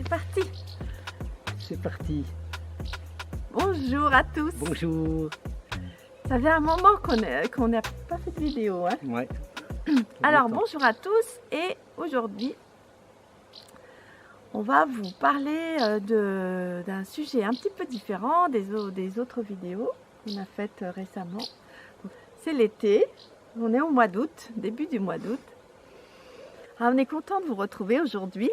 parti. C'est parti. Bonjour à tous. Bonjour. Ça fait un moment qu'on n'a pas fait de vidéo. Hein. Ouais. Alors bonjour à tous et aujourd'hui on va vous parler d'un sujet un petit peu différent des autres vidéos qu'on a faites récemment. C'est l'été, on est au mois d'août, début du mois d'août. On est content de vous retrouver aujourd'hui.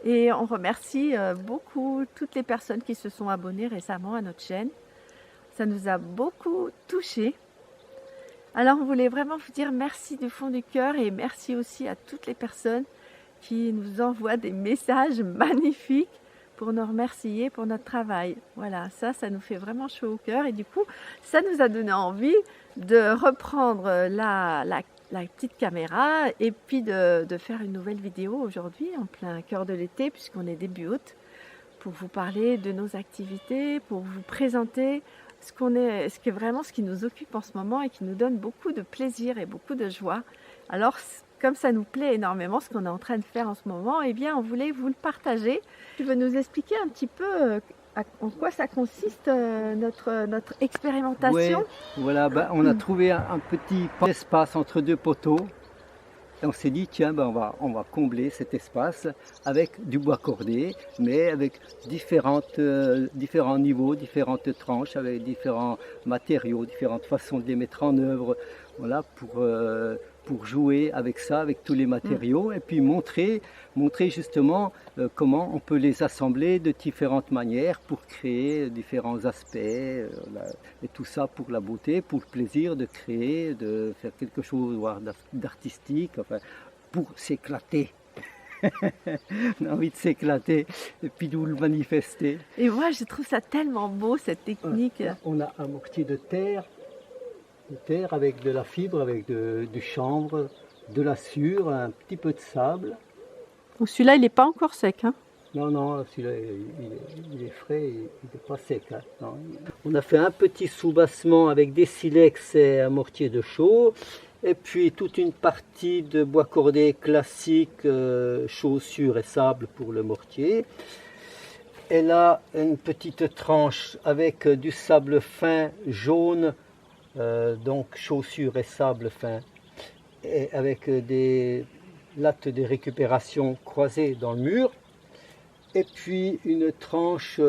Et on remercie beaucoup toutes les personnes qui se sont abonnées récemment à notre chaîne. Ça nous a beaucoup touchés. Alors on voulait vraiment vous dire merci du fond du cœur et merci aussi à toutes les personnes qui nous envoient des messages magnifiques pour nous remercier pour notre travail. Voilà, ça nous fait vraiment chaud au cœur et du coup, ça nous a donné envie de reprendre la petite caméra et puis de faire une nouvelle vidéo aujourd'hui en plein cœur de l'été puisqu'on est début août pour vous parler de nos activités, pour vous présenter ce qui est vraiment ce qui nous occupe en ce moment et qui nous donne beaucoup de plaisir et beaucoup de joie. Alors comme ça nous plaît énormément ce qu'on est en train de faire en ce moment, eh bien on voulait vous le partager. Tu veux nous expliquer un petit peu en quoi ça consiste notre expérimentation? Ouais, voilà, on a trouvé un petit espace entre deux poteaux. Et on s'est dit, tiens, on va combler cet espace avec du bois cordé, mais avec différents niveaux, différentes tranches, avec différents matériaux, différentes façons de les mettre en œuvre. Voilà, pour jouer avec ça, avec tous les matériaux, et puis montrer justement comment on peut les assembler de différentes manières pour créer différents aspects, et tout ça pour la beauté, pour le plaisir de créer, de faire quelque chose d'artistique, enfin, pour s'éclater. On a envie de s'éclater et puis de le manifester. Et moi je trouve ça tellement beau cette technique. On a un mortier de terre avec de la fibre, avec du chanvre, de la sûre, un petit peu de sable. Donc celui-là, il n'est pas encore sec. Hein? Non, celui-là, il est frais, il n'est pas sec. Hein, non. On a fait un petit soubassement avec des silex et un mortier de chaux. Et puis toute une partie de bois cordé classique, chaussures et sable pour le mortier. Et là, une petite tranche avec du sable fin jaune, donc chaussures et sable fin, et avec des lattes de récupération croisées dans le mur, et puis une tranche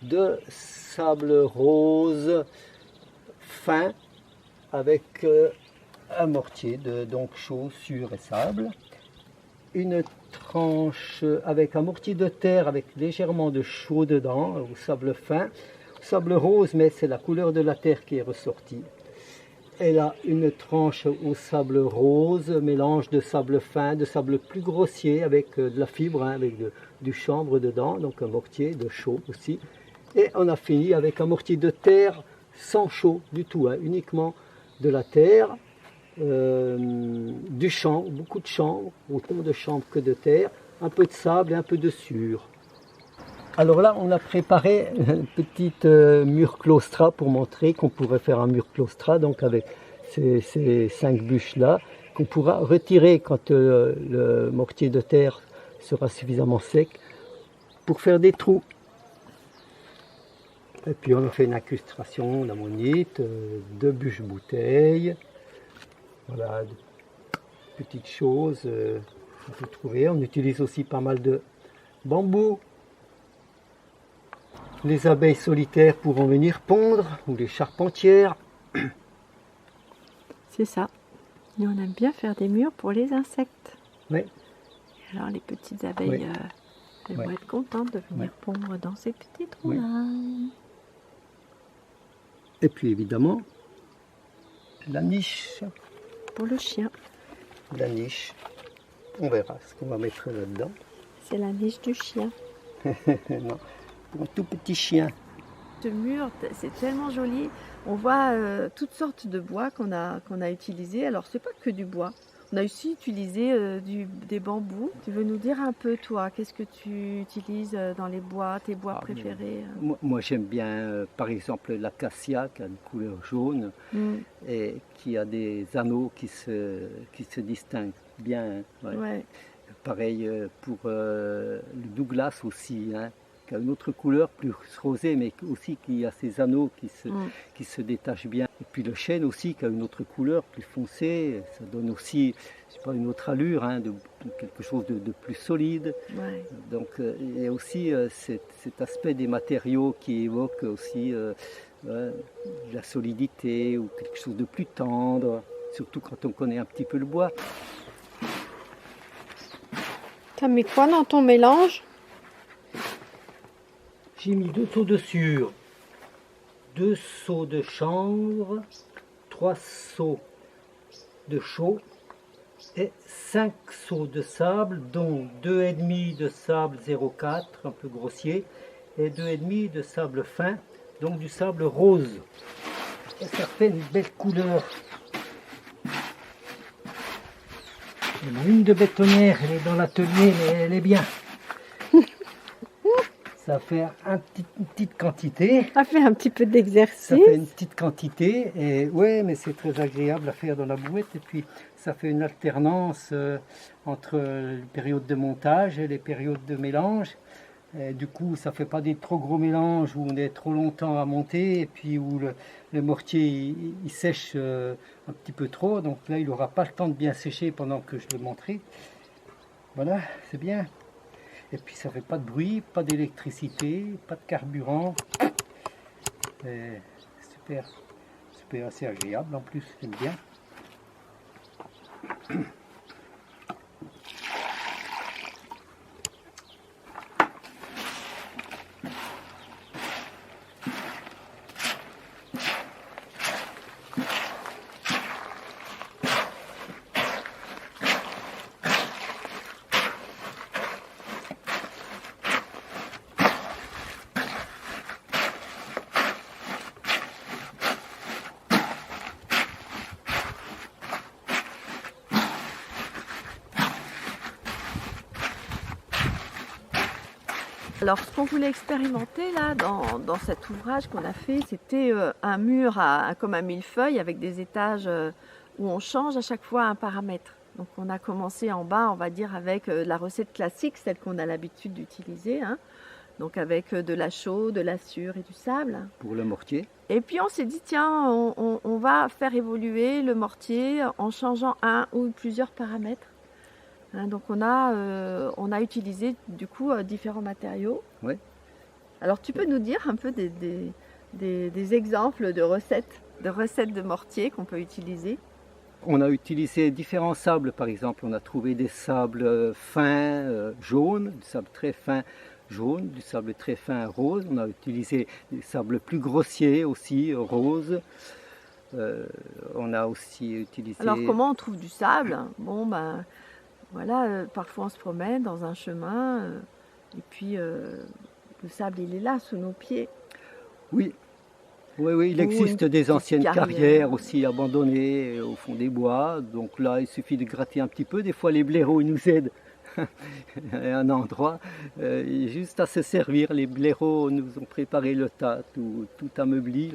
de sable rose fin avec un mortier de donc chaussures et sable, une tranche avec un mortier de terre avec légèrement de chaux dedans, au sable fin, sable rose, mais c'est la couleur de la terre qui est ressortie. Elle a une tranche au sable rose, mélange de sable fin, de sable plus grossier avec de la fibre, hein, avec du chanvre dedans, donc un mortier de chaux aussi. Et on a fini avec un mortier de terre sans chaux du tout, hein, uniquement de la terre, du chanvre, beaucoup de chanvre, autant de chanvre que de terre, un peu de sable et un peu de sûre. Alors là, on a préparé une petite mur claustra pour montrer qu'on pourrait faire un mur claustra, donc avec ces 5 bûches là, qu'on pourra retirer quand le mortier de terre sera suffisamment sec pour faire des trous. Et puis on a fait une incrustation d'ammonite, 2 bûches bouteilles, voilà, des petites choses qu'on peut trouver. On utilise aussi pas mal de bambou. Les abeilles solitaires pourront venir pondre, ou les charpentières. C'est ça. Et on aime bien faire des murs pour les insectes. Oui. Et alors les petites abeilles, elles vont être contentes de venir pondre dans ces petits trous-là. Oui. Et puis évidemment, la niche. Pour le chien. La niche. On verra ce qu'on va mettre là-dedans. C'est la niche du chien. Non. Pour un tout petit chien. Ce mur, c'est tellement joli. On voit toutes sortes de bois qu'on a utilisés. Alors, c'est pas que du bois. On a aussi utilisé des bambous. Tu veux nous dire un peu, toi, qu'est-ce que tu utilises dans les bois, tes bois préférés? Moi j'aime bien, par exemple, l'acacia qui a une couleur jaune et qui a des anneaux qui se distinguent bien. Ouais. Pareil pour le Douglas aussi, hein, qui a une autre couleur plus rosée, mais aussi qui a ses anneaux qui se détachent bien. Et puis le chêne aussi, qui a une autre couleur plus foncée, ça donne aussi, je sais pas, une autre allure, hein, de quelque chose de plus solide. Ouais. Donc il y a aussi cet aspect des matériaux qui évoque aussi de la solidité ou quelque chose de plus tendre, surtout quand on connaît un petit peu le bois. T'as mis quoi dans ton mélange? J'ai mis 2 seaux de sûre, 2 seaux de chanvre, 3 seaux de chaux et 5 seaux de sable, dont 2,5 de sable 0,4, un peu grossier, et 2,5 de sable fin, donc du sable rose. Et ça fait une belle couleur. L'huile de bétonnière, elle est dans l'atelier, mais elle est bien. Ça fait une petite quantité. Ça fait un petit peu d'exercice. Ça fait une petite quantité, et ouais, mais c'est très agréable à faire dans la brouette. Et puis, ça fait une alternance entre les périodes de montage et les périodes de mélange. Et du coup, ça ne fait pas des trop gros mélanges où on est trop longtemps à monter, et puis où le mortier il sèche un petit peu trop. Donc là, il n'aura pas le temps de bien sécher pendant que je le monterai. Voilà, c'est bien. Et puis ça fait pas de bruit, pas d'électricité, pas de carburant. C'est super, super, assez agréable en plus, j'aime bien. Alors, ce qu'on voulait expérimenter là, dans cet ouvrage qu'on a fait, c'était un mur comme un millefeuille avec des étages où on change à chaque fois un paramètre. Donc, on a commencé en bas, on va dire, avec la recette classique, celle qu'on a l'habitude d'utiliser. Hein. Donc, avec de la chaux, de la sûre et du sable. Pour le mortier. Et puis, on s'est dit, tiens, on va faire évoluer le mortier en changeant un ou plusieurs paramètres. Hein, donc on a utilisé du coup différents matériaux. Ouais. Alors tu peux nous dire un peu des exemples de recettes de mortier qu'on peut utiliser? On a utilisé différents sables, par exemple. On a trouvé des sables fins jaunes, du sable très fin jaune, du sable très fin rose. On a utilisé des sables plus grossiers aussi, rose. On a aussi utilisé... Alors comment on trouve du sable? Bon ben... Voilà, parfois on se promène dans un chemin et puis le sable il est là sous nos pieds. Oui, il existe des anciennes carrières aussi abandonnées au fond des bois. Donc là, il suffit de gratter un petit peu. Des fois, les blaireaux ils nous aident à un endroit. Juste à se servir, les blaireaux nous ont préparé le tas, tout ameubli.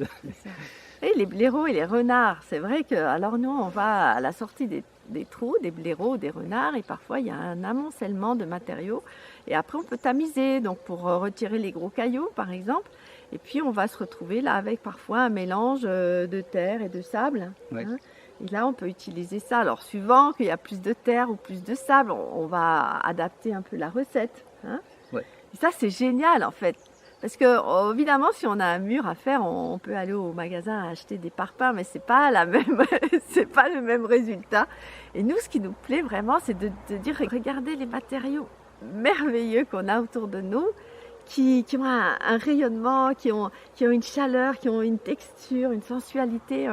Et les blaireaux et les renards, c'est vrai que alors nous on va à la sortie des trous, des blaireaux, des renards, et parfois il y a un amoncellement de matériaux. Et après on peut tamiser, donc pour retirer les gros cailloux par exemple. Et puis on va se retrouver là avec parfois un mélange de terre et de sable. Ouais. Hein. Et là on peut utiliser ça. Alors suivant qu'il y a plus de terre ou plus de sable, on va adapter un peu la recette. Hein. Ouais. Et ça c'est génial en fait. Parce que évidemment, si on a un mur à faire, on peut aller au magasin acheter des parpaings, mais c'est pas c'est pas le même résultat. Et nous, ce qui nous plaît vraiment, c'est de dire, regardez les matériaux merveilleux qu'on a autour de nous, qui ont un rayonnement, qui ont une chaleur, qui ont une texture, une sensualité.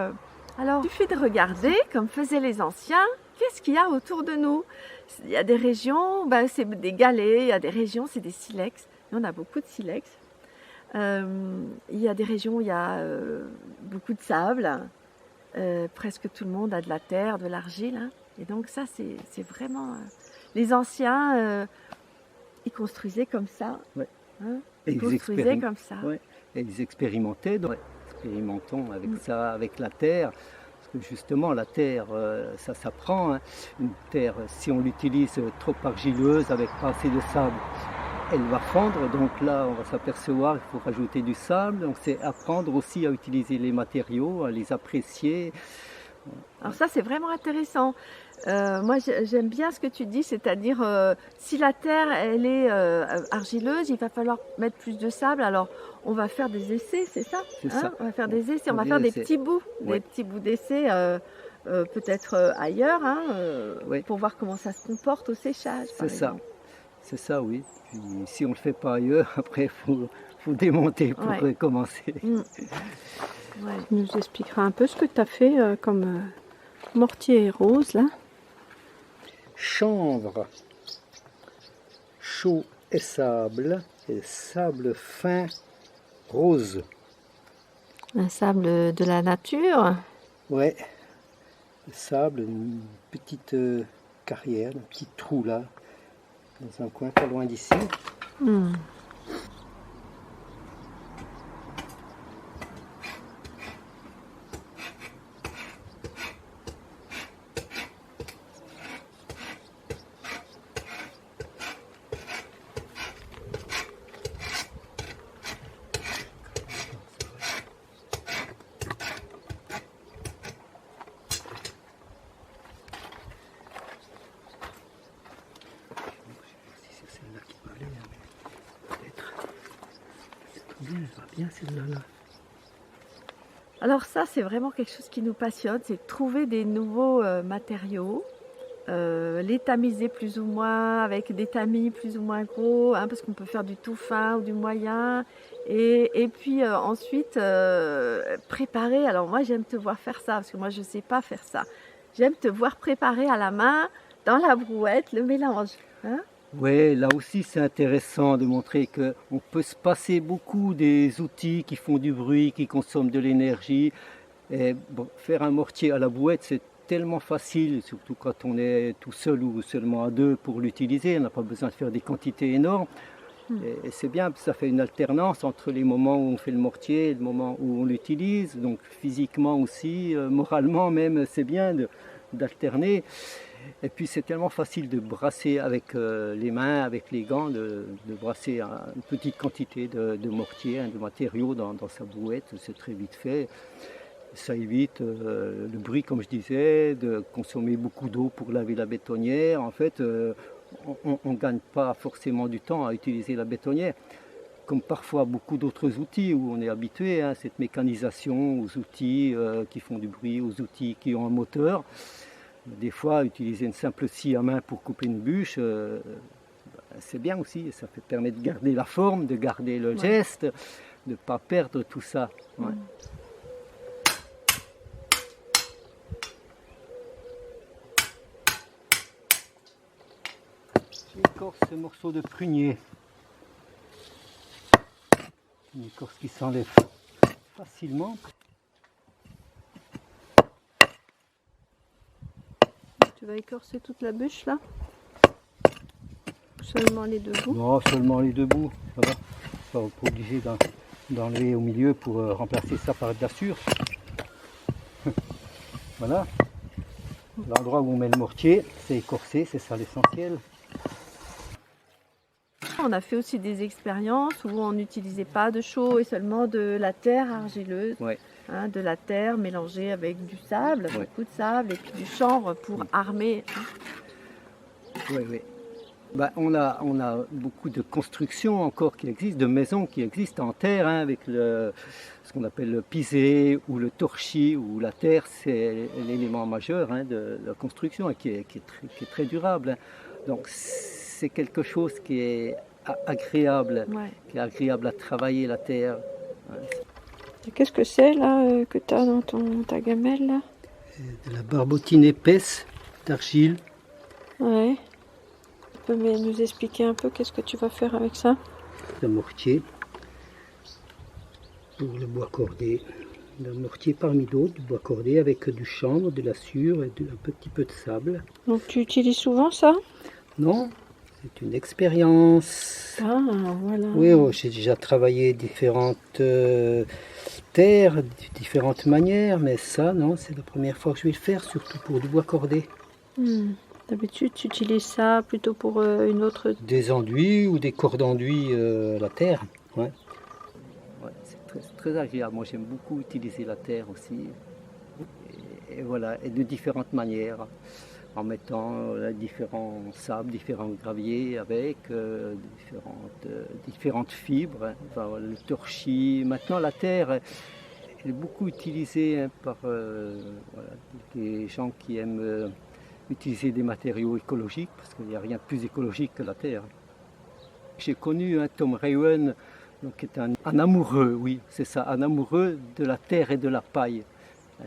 Alors, il suffit de regarder, comme faisaient les anciens, qu'est-ce qu'il y a autour de nous. Il y a des régions, c'est des galets, il y a des régions, c'est des silex. Et on a beaucoup de silex. Il y a des régions où il y a beaucoup de sable, presque tout le monde a de la terre, de l'argile, hein. Et donc ça c'est vraiment... les anciens, ils construisaient comme ça, ouais. Hein, ils construisaient comme ça. Ouais. Et ils expérimentaient, expérimentons avec ça, avec la terre. que justement la terre, ça s'apprend. Hein. Une terre, si on l'utilise trop argileuse, avec pas assez de sable, elle va fondre. Donc là, on va s'apercevoir qu'il faut rajouter du sable. Donc c'est apprendre aussi à utiliser les matériaux, à les apprécier. Alors ça, c'est vraiment intéressant. Moi, j'aime bien ce que tu dis, c'est-à-dire si la terre, elle est argileuse, il va falloir mettre plus de sable. Alors, on va faire des essais, c'est ça, C'est ça. On va faire des essais, on va Des faire des essais. petits bouts, Ouais. des petits bouts d'essais, peut-être ailleurs, Ouais. pour voir comment ça se comporte au séchage. par C'est ça. exemple. C'est ça, oui. Puis, si on ne le fait pas ailleurs, après, il faut démonter pour Ouais. recommencer. Ouais. Tu nous expliqueras un peu ce que tu as fait comme mortier rose là. Chanvre, chaud et sable fin rose. Un sable de la nature. Ouais, le sable, une petite carrière, un petit trou là, dans un coin pas loin d'ici. Hmm. C'est celle-là qui va aller, hein, mais peut-être. C'est bien, elle va bien celle-là. Là. Alors ça, c'est vraiment quelque chose qui nous passionne, c'est de trouver des nouveaux matériaux, les tamiser plus ou moins, avec des tamis plus ou moins gros, parce qu'on peut faire du tout fin ou du moyen. Et puis ensuite, préparer. Alors moi, j'aime te voir faire ça, parce que moi, je ne sais pas faire ça. J'aime te voir préparer à la main, dans la brouette, le mélange. Hein. Oui, là aussi c'est intéressant de montrer qu'on peut se passer beaucoup des outils qui font du bruit, qui consomment de l'énergie. Et bon, faire un mortier à la brouette, c'est tellement facile, surtout quand on est tout seul ou seulement à deux pour l'utiliser. On n'a pas besoin de faire des quantités énormes. Et c'est bien, ça fait une alternance entre les moments où on fait le mortier et le moment où on l'utilise. Donc physiquement aussi, moralement même, c'est bien d'alterner. Et puis c'est tellement facile de brasser avec les mains, avec les gants, de brasser une petite quantité de mortier, de matériaux dans sa brouette. C'est très vite fait. Ça évite le bruit, comme je disais, de consommer beaucoup d'eau pour laver la bétonnière. En fait, on ne gagne pas forcément du temps à utiliser la bétonnière, comme parfois beaucoup d'autres outils où on est habitué, cette mécanisation, aux outils qui font du bruit, aux outils qui ont un moteur. Des fois, utiliser une simple scie à main pour couper une bûche, c'est bien aussi. Ça permet de garder la forme, de garder le geste, de ne pas perdre tout ça. Ouais. J'écorce ce morceau de prunier. Une écorce qui s'enlève facilement. Tu vas écorcer toute la bûche là. Seulement les deux bouts. Non, seulement les deux bouts, ça va. Pas obligé d'enlever au milieu pour remplacer ça par de la sûre. Voilà. L'endroit où on met le mortier, c'est écorcé, c'est ça l'essentiel. On a fait aussi des expériences où on n'utilisait pas de chaux et seulement de la terre argileuse. Ouais. De la terre mélangée avec du sable, beaucoup de sable, et puis du chanvre pour armer. Oui, oui. Ben, on a beaucoup de constructions encore qui existent, de maisons qui existent en terre, avec ce qu'on appelle le pisé ou le torchis, où la terre c'est l'élément majeur de la construction et qui est très durable. Donc c'est quelque chose qui est agréable, qui est agréable à travailler la terre. Qu'est-ce que c'est là que tu as dans ta gamelle là? De la barbotine épaisse d'argile. Ouais. Tu peux nous expliquer un peu qu'est-ce que tu vas faire avec ça? Un mortier pour le bois cordé. Un mortier parmi d'autres, du bois cordé avec du chanvre, de la sûre et un petit peu de sable. Donc tu utilises souvent ça? Non, c'est une expérience. Ah, voilà. Oui, j'ai déjà travaillé différentes terre de différentes manières, mais ça, non, c'est la première fois que je vais le faire, surtout pour du bois cordé. D'habitude, tu utilises ça plutôt pour une autre... Des enduits ou des cordes d'enduit à la terre. Ouais. Ouais, c'est très agréable. Moi, j'aime beaucoup utiliser la terre aussi. Et voilà, et de différentes manières, en mettant différents sables, différents graviers avec différentes fibres, hein. Enfin, voilà, le torchis. Maintenant, la terre elle est beaucoup utilisée, hein, par voilà, des gens qui aiment utiliser des matériaux écologiques, parce qu'il n'y a rien de plus écologique que la terre. J'ai connu Tom Reuen, donc, qui est un amoureux, oui, c'est ça, un amoureux de la terre et de la paille.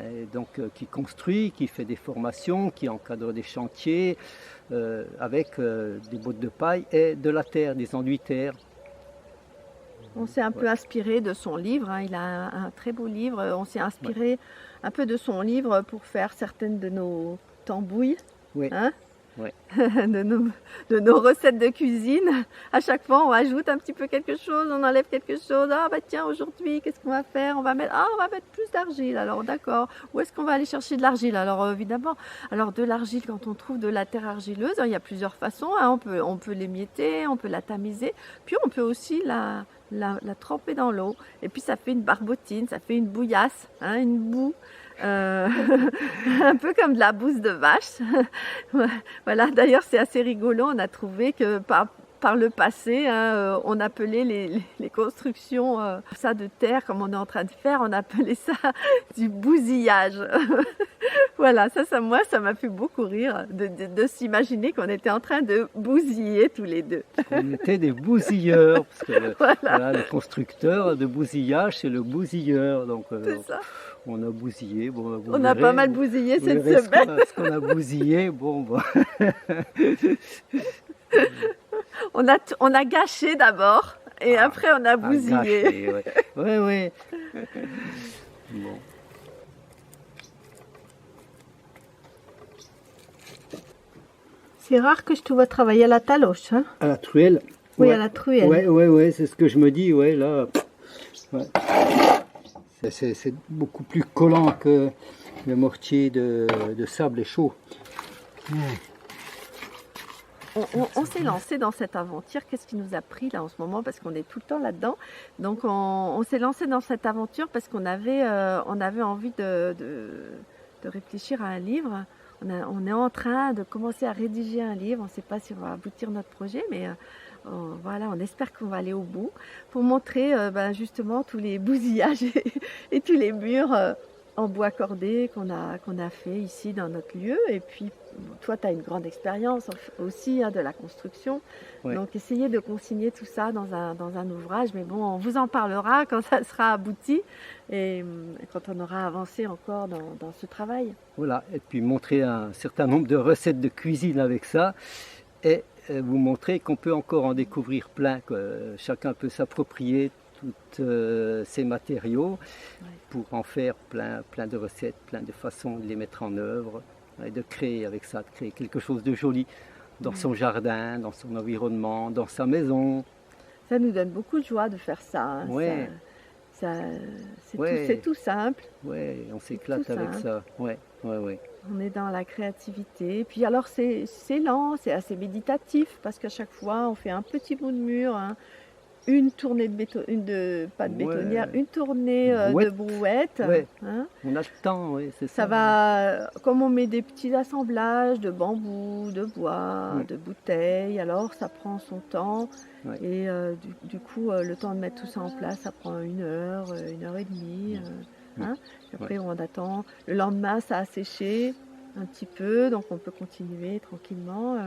Et donc, qui construit, qui fait des formations, qui encadre des chantiers avec des bottes de paille et de la terre, des enduits terre. On s'est un peu inspiré de son livre, hein. Il a un très beau livre. On s'est inspiré un peu de son livre pour faire certaines de nos tambouilles, Oui. hein, Ouais. de nos recettes de cuisine. À chaque fois, on ajoute un petit peu quelque chose, on enlève quelque chose. Ah bah tiens, aujourd'hui, qu'est-ce qu'on va faire? On va mettre plus d'argile. Alors d'accord. Où est-ce qu'on va aller chercher de l'argile? Alors évidemment, de l'argile, quand on trouve de la terre argileuse, il y a plusieurs façons, hein. On peut l'émietter, on peut la tamiser, puis on peut aussi la tremper dans l'eau. Et puis ça fait une barbotine, ça fait une bouillasse, hein, une boue. Un peu comme de la bouse de vache. Voilà, d'ailleurs c'est assez rigolo, on a trouvé que par le passé, hein, on appelait les constructions ça de terre, comme on est en train de faire, on appelait ça du bousillage. Voilà, moi ça m'a fait beaucoup rire de s'imaginer qu'on était en train de bousiller tous les deux. On était des bousilleurs, parce que voilà, le constructeur de bousillage, c'est le bousilleur. Donc, c'est ça. on a bousillé. Bon, on a pas mal bousillé cette semaine. Ce qu'on a bousillé, bon. On a gâché d'abord et après on a bousillé. Gâché, ouais. Bon. C'est rare que je te vois travailler à la taloche, hein? À la truelle. Oui, à la truelle. Ouais, c'est ce que je me dis, ouais, là. Ouais. C'est beaucoup plus collant que le mortier de sable et chaud. On s'est lancé dans cette aventure. Qu'est-ce qui nous a pris là en ce moment? Parce qu'on est tout le temps là-dedans. Donc on s'est lancé dans cette aventure parce qu'on avait envie de réfléchir à un livre. On est en train de commencer à rédiger un livre. On ne sait pas si on va aboutir notre projet, mais voilà, on espère qu'on va aller au bout pour montrer justement tous les bousиllages et tous les murs en bois cordé qu'on a fait ici dans notre lieu. Et puis toi, tu as une grande expérience aussi, hein, de la construction. Ouais. Donc essayez de consigner tout ça dans un ouvrage. Mais bon, on vous en parlera quand ça sera abouti et quand on aura avancé encore dans ce travail. Voilà, et puis montrer un certain nombre de recettes de cuisine avec ça. Et vous montrer qu'on peut encore en découvrir plein, que chacun peut s'approprier tous ces matériaux pour en faire plein de recettes, plein de façons de les mettre en œuvre et de créer avec ça, de créer quelque chose de joli dans son jardin, dans son environnement, dans sa maison. Ça nous donne beaucoup de joie de faire ça, hein. Ouais. C'est tout simple. Ouais, on s'éclate avec ça. Ouais. On est dans la créativité. Puis alors c'est lent, c'est assez méditatif parce qu'à chaque fois on fait un petit bout de mur, hein, une tournée pas de bétonnière, une tournée de brouette. Ouais. Hein. On a le temps, oui, c'est ça. Ça va, comme on met des petits assemblages de bambou, de bois, de bouteilles, alors ça prend son temps. Ouais. Et du coup, le temps de mettre tout ça en place, ça prend 1 heure, 1 heure et demie. Hein. Et après, on attend. Le lendemain, ça a séché un petit peu, donc on peut continuer tranquillement.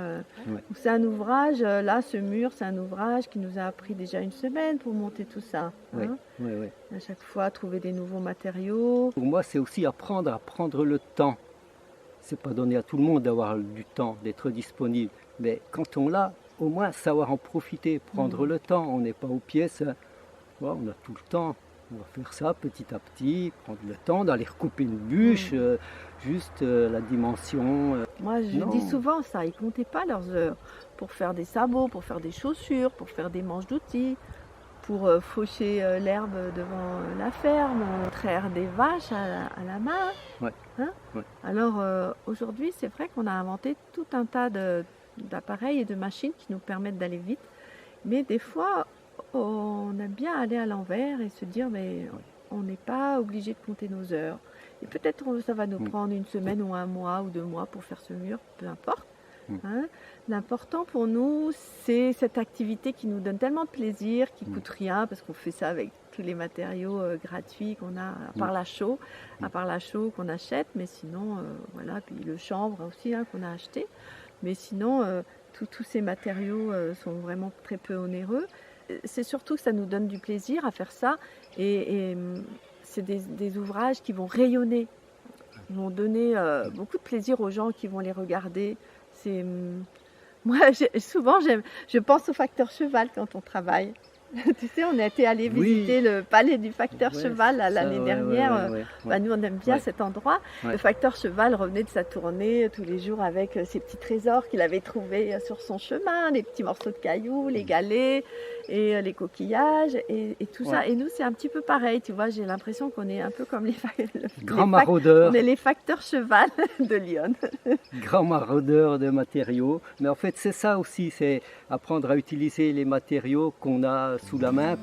C'est un ouvrage, là, ce mur, c'est un ouvrage qui nous a pris déjà 1 semaine pour monter tout ça. Hein. À chaque fois, trouver des nouveaux matériaux. Pour moi, c'est aussi apprendre à prendre le temps. C'est pas donné à tout le monde d'avoir du temps, d'être disponible. Mais quand on l'a, au moins savoir en profiter, prendre le temps. On n'est pas aux pièces, on a tout le temps. On va faire ça petit à petit, prendre le temps d'aller recouper une bûche, juste la dimension. Moi, je dis souvent ça, ils ne comptaient pas leurs heures pour faire des sabots, pour faire des chaussures, pour faire des manches d'outils. pour faucher l'herbe devant la ferme, traire des vaches à la main. Ouais. Hein? Ouais. Alors aujourd'hui, c'est vrai qu'on a inventé tout un tas d'appareils et de machines qui nous permettent d'aller vite. Mais des fois, on aime bien aller à l'envers et se dire, mais on n'est pas obligé de compter nos heures. Et peut-être ça va nous prendre une semaine ou un mois ou 2 mois pour faire ce mur, peu importe. Hein. L'important pour nous, c'est cette activité qui nous donne tellement de plaisir, qui ne coûte rien, parce qu'on fait ça avec tous les matériaux gratuits qu'on a, à part la chaux qu'on achète, mais sinon, voilà, puis le chanvre aussi hein, qu'on a acheté. Mais sinon, tous ces matériaux sont vraiment très peu onéreux. C'est surtout que ça nous donne du plaisir à faire ça, et c'est des ouvrages qui vont rayonner, qui vont donner beaucoup de plaisir aux gens qui vont les regarder. Moi, souvent, je pense au facteur cheval quand on travaille. Tu sais, on a été allé visiter le palais du facteur cheval l'année dernière. Bah, nous, on aime bien cet endroit. Le facteur cheval revenait de sa tournée tous les jours avec ses petits trésors qu'il avait trouvés sur son chemin, les petits morceaux de cailloux, les galets et les coquillages et tout ça. Et nous, c'est un petit peu pareil. Tu vois, j'ai l'impression qu'on est un peu comme les grands maraudeurs. On est les facteurs cheval de Lyon. Grands maraudeurs de matériaux. Mais en fait, c'est ça aussi, c'est apprendre à utiliser les matériaux qu'on a sous la main. Là,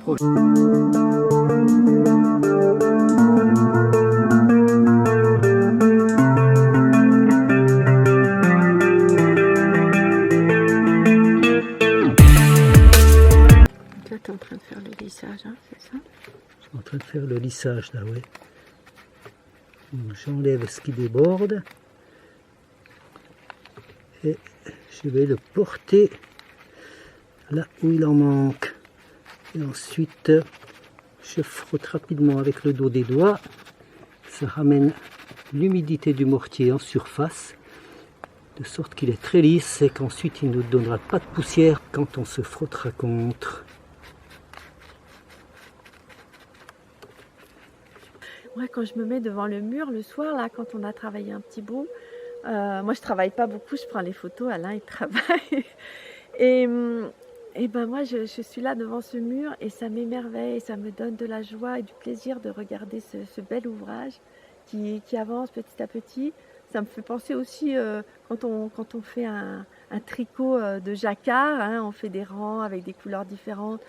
tu es en train de faire le lissage, hein, c'est ça? Je suis en train de faire le lissage là, oui. J'enlève ce qui déborde et je vais le porter là où il en manque. Et ensuite, je frotte rapidement avec le dos des doigts. Ça ramène l'humidité du mortier en surface, de sorte qu'il est très lisse et qu'ensuite il ne nous donnera pas de poussière quand on se frottera contre. Ouais, quand je me mets devant le mur le soir, là, quand on a travaillé un petit bout, moi je travaille pas beaucoup, je prends les photos, Alain il travaille. Et ben moi je suis là devant ce mur et ça m'émerveille, ça me donne de la joie et du plaisir de regarder ce bel ouvrage qui avance petit à petit. Ça me fait penser aussi quand on fait un tricot de jacquard, hein, on fait des rangs avec des couleurs différentes.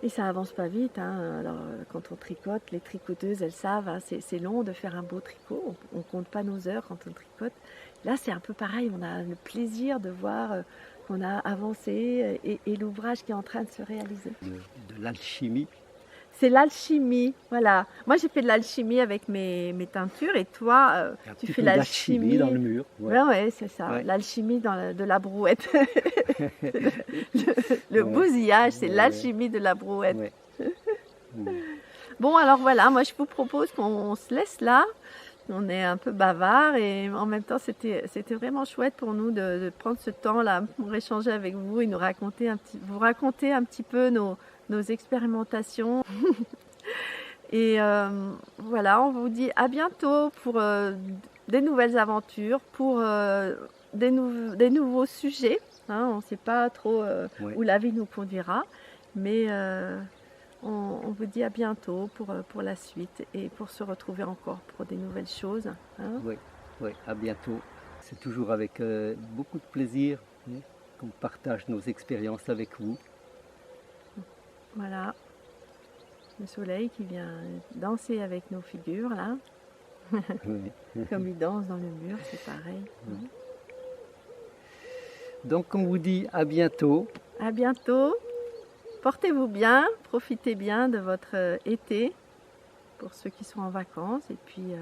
Et ça avance pas vite. Hein. Alors, quand on tricote, les tricoteuses, elles savent, hein, c'est long de faire un beau tricot. On compte pas nos heures quand on tricote. Là, c'est un peu pareil. On a le plaisir de voir qu'on a avancé et l'ouvrage qui est en train de se réaliser. De l'alchimie. C'est l'alchimie, voilà. Moi, j'ai fait de l'alchimie avec mes teintures et toi, tu fais l'alchimie dans le mur. Ouais, c'est ça. Ouais. L'alchimie de la brouette. le bousillage, c'est l'alchimie de la brouette. Ouais. Bon, alors voilà, moi, je vous propose qu'on se laisse là. On est un peu bavard et en même temps, c'était vraiment chouette pour nous de prendre ce temps-là pour échanger avec vous et vous raconter un petit peu nos expérimentations. Et voilà, on vous dit à bientôt pour des nouvelles aventures, pour des nouveaux sujets. Hein, on ne sait pas trop où la vie nous conduira, mais on vous dit à bientôt pour la suite et pour se retrouver encore pour des nouvelles choses. Hein. Oui, à bientôt. C'est toujours avec beaucoup de plaisir qu'on partage nos expériences avec vous. Voilà, le soleil qui vient danser avec nos figures là. Comme il danse dans le mur, c'est pareil. Oui. Donc on vous dit à bientôt. À bientôt. Portez-vous bien, profitez bien de votre été pour ceux qui sont en vacances et puis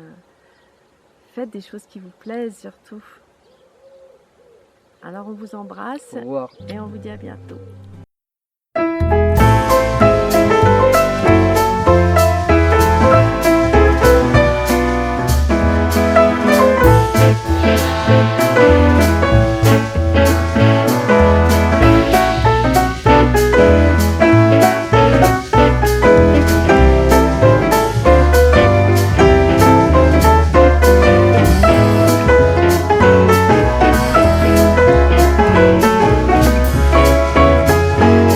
faites des choses qui vous plaisent surtout. Alors on vous embrasse Au revoir. Et on vous dit à bientôt.